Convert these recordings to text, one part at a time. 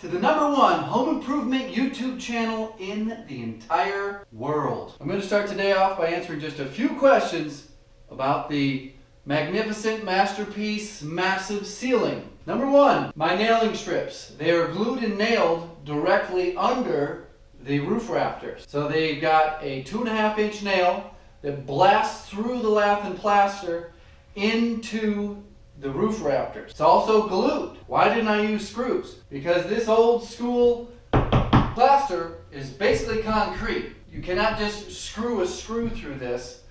to the #1 home improvement YouTube channel in the entire world. I'm going to start today off by answering just a few questions about the magnificent masterpiece massive ceiling. #1, my nailing strips. They are glued and nailed directly under the roof rafters. So they've got a 2.5-inch nail that blasts through the lath and plaster into the roof rafters. It's also glued. Why didn't I use screws? Because this old school plaster is basically concrete. You cannot just screw a screw through this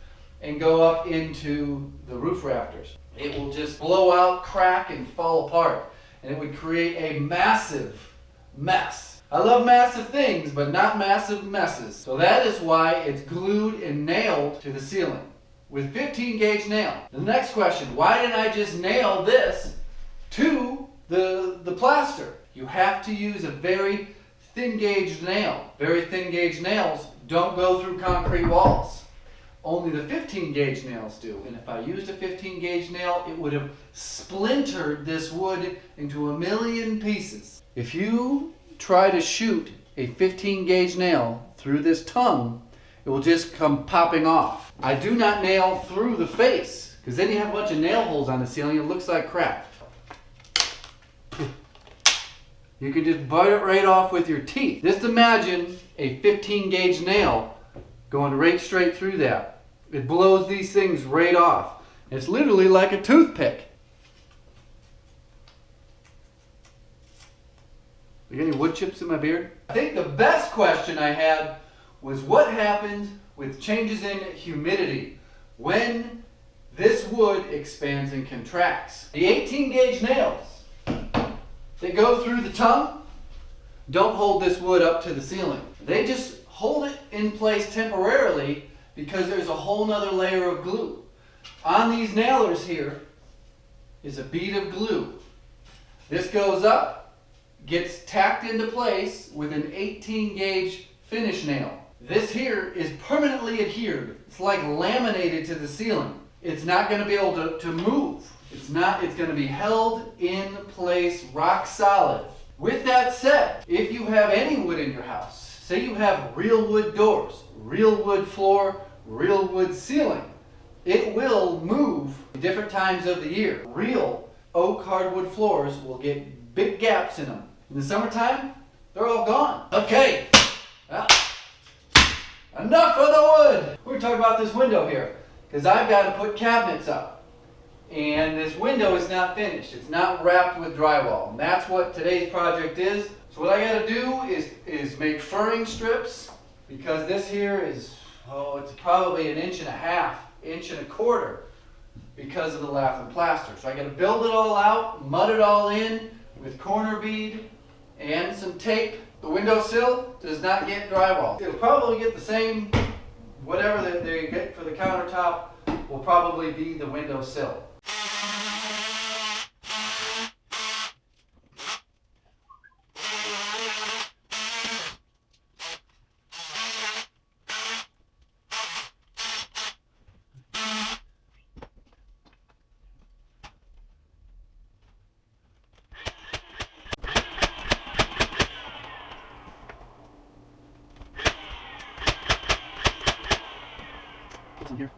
and go up into the roof rafters. It will just blow out, crack, and fall apart. And it would create a massive mess. I love massive things, but not massive messes. So that is why it's glued and nailed to the ceiling with 15 gauge nail. The next question, why didn't I just nail this to the plaster? You have to use a very thin gauge nail. Very thin gauge nails don't go through concrete walls. Only the 15 gauge nails do. And if I used a 15 gauge nail, it would have splintered this wood into a million pieces. If you try to shoot a 15 gauge nail through this tongue, it will just come popping off. I do not nail through the face, because then you have a bunch of nail holes on the ceiling. It looks like crap. You can just bite it right off with your teeth. Just imagine a 15 gauge nail going right straight through that. It blows these things right off. It's literally like a toothpick. You got any wood chips in my beard? I think the best question I had was what happens with changes in humidity when this wood expands and contracts. The 18 gauge nails that go through the tongue don't hold this wood up to the ceiling. They just hold it in place temporarily because there's a whole nother layer of glue. On these nailers here is a bead of glue. This goes up, gets tacked into place with an 18 gauge finish nail. This here is permanently adhered. It's like laminated to the ceiling. It's not going to be able to move. It's going to be held in place rock solid. With that said, if you have any wood in your house, say you have real wood doors, real wood floor, real wood ceiling, it will move at different times of the year. Real oak hardwood floors will get big gaps in them. In the summertime, they're all gone. Okay, well, enough of the wood. We're talking about this window here because I've got to put cabinets up. And this window is not finished. It's not wrapped with drywall. And that's what today's project is. So what I got to do is make furring strips, because this here is, it's probably 1.5 inches, 1.25 inches because of the lath and plaster. So I got to build it all out, mud it all in with corner bead and some tape. The windowsill does not get drywall. It'll probably get the same, whatever that they get for the countertop will probably be the windowsill. In here.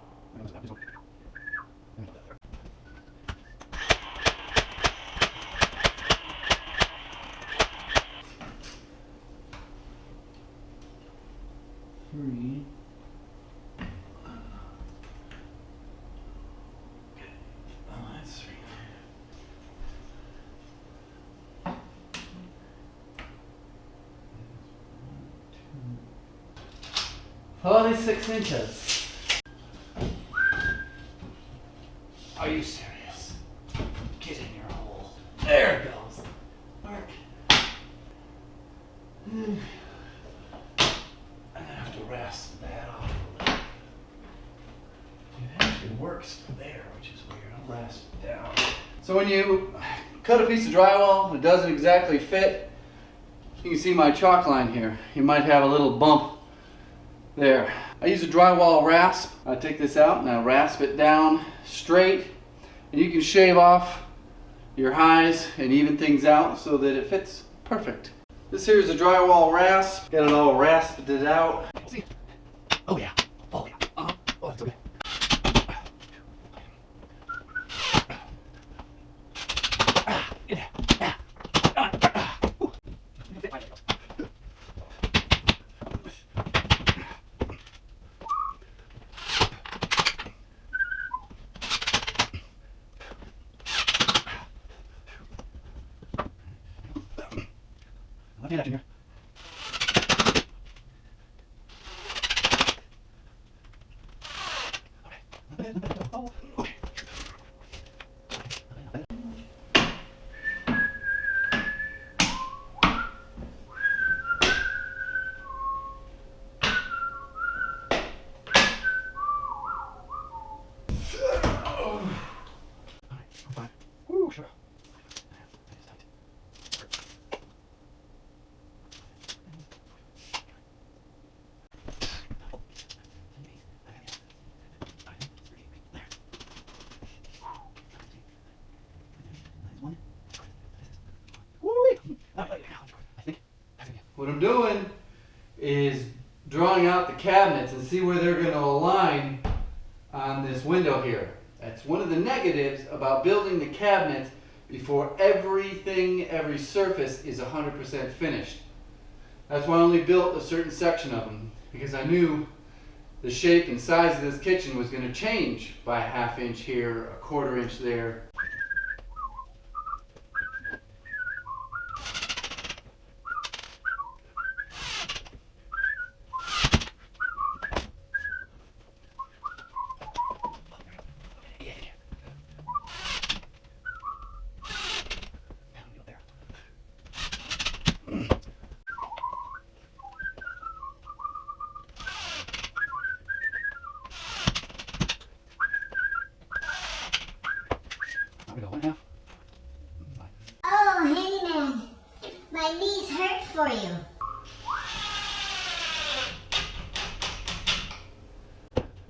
Three. That's 3. One, 2. 46 inches. Are you serious? Get in your hole. There it goes. Work. I'm gonna have to rasp that off a little. It actually works there, which is weird. I'll rasp it down. So when you cut a piece of drywall and it doesn't exactly fit, you can see my chalk line here. You might have a little bump there. I use a drywall rasp. I take this out and I rasp it down straight, and you can shave off your highs and even things out so that it fits perfect. This here is a drywall rasp. Got it all rasped it out. See? Oh yeah. Oh yeah. Oh, that's okay. Left hand action here. Okay. Fine. Woo, sure. What I'm doing is drawing out the cabinets and see where they're going to align on this window here. That's one of the negatives about building the cabinets before every surface is 100% finished. That's why I only built a certain section of them, because I knew the shape and size of this kitchen was going to change by a ½ inch here, a ¼ inch there. Oh, Handyman, my knees hurt for you.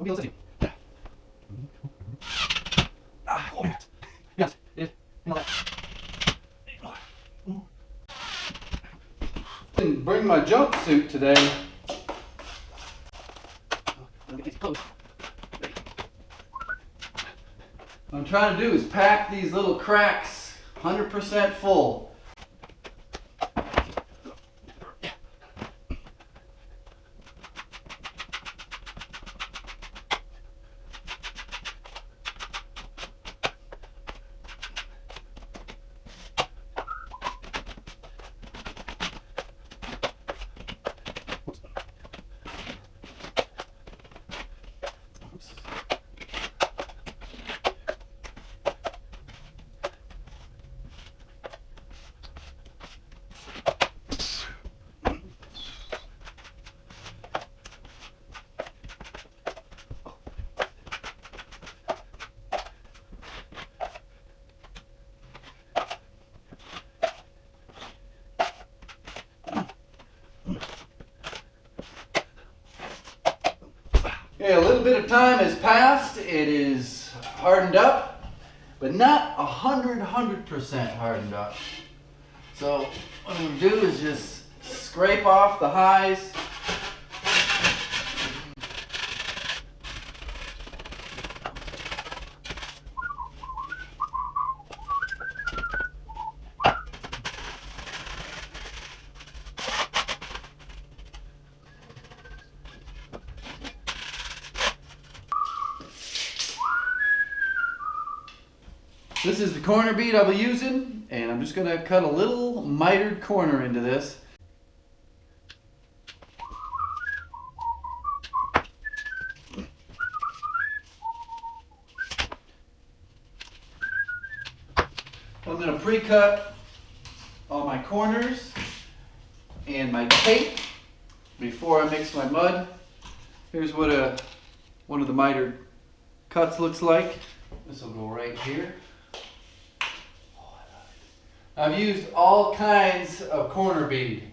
Okay, let's see. Oh, yes. Yes, it is. You know that. Didn't bring my jumpsuit today. Let me get close. What I'm trying to do is pack these little cracks 100% full. Okay, a little bit of time has passed. It is hardened up, but not 100% hardened up. So what I'm going to do is just scrape off the highs. This is the corner bead I'll be using, and I'm just going to cut a little mitered corner into this. I'm going to pre-cut all my corners and my tape before I mix my mud. Here's what one of the mitered cuts looks like. This will go right here. I've used all kinds of corner bead.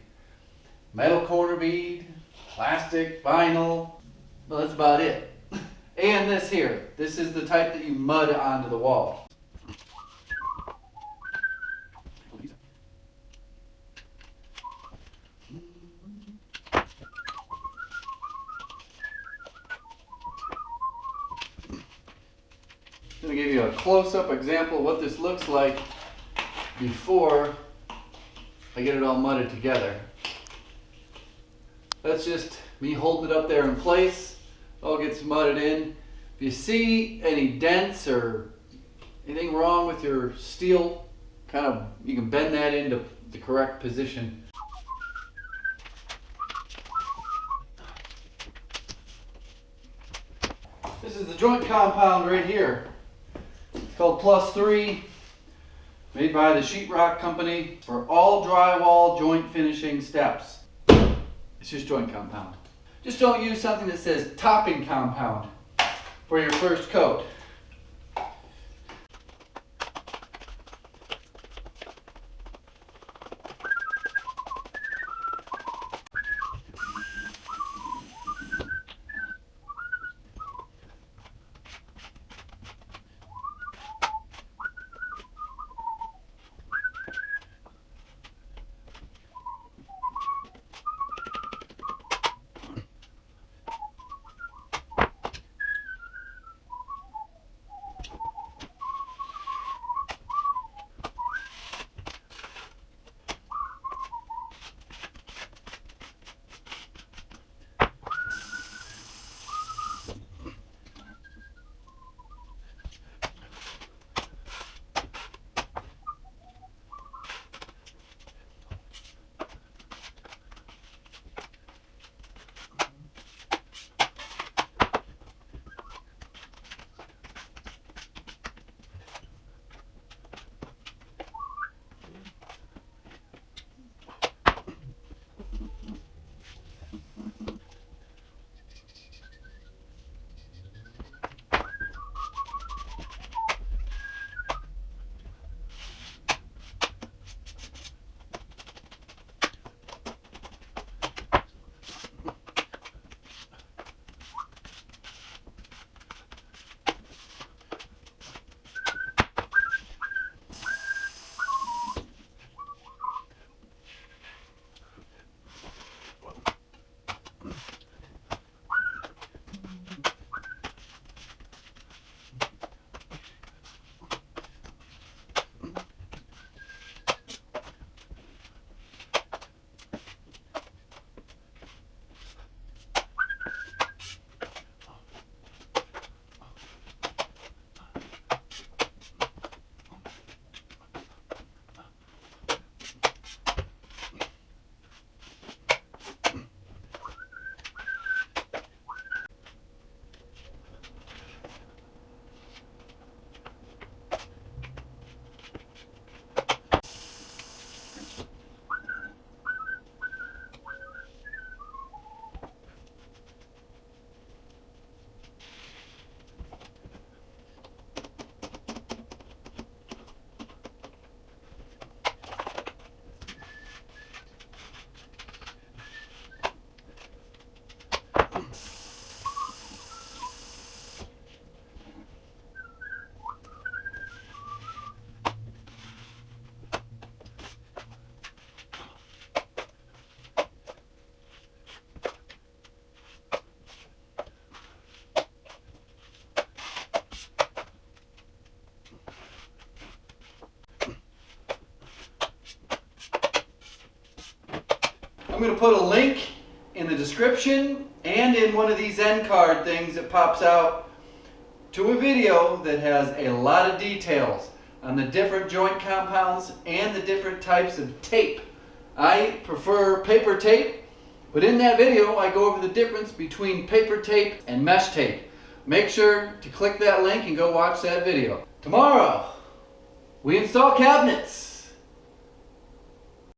Metal corner bead, plastic, vinyl, but that's about it. And this here. This is the type that you mud onto the wall. to give you a close-up example of what this looks like before I get it all mudded together. That's just me holding it up there in place. All gets mudded in. If you see any dents or anything wrong with your steel, you can bend that into the correct position. This is the joint compound right here. It's called +3, made by the Sheetrock Company for all drywall joint finishing steps. It's just joint compound. Just don't use something that says topping compound for your first coat. I'm going to put a link in the description and in one of these end card things that pops out to a video that has a lot of details on the different joint compounds and the different types of tape. I prefer paper tape, but in that video I go over the difference between paper tape and mesh tape. Make sure to click that link and go watch that video. Tomorrow, we install cabinets.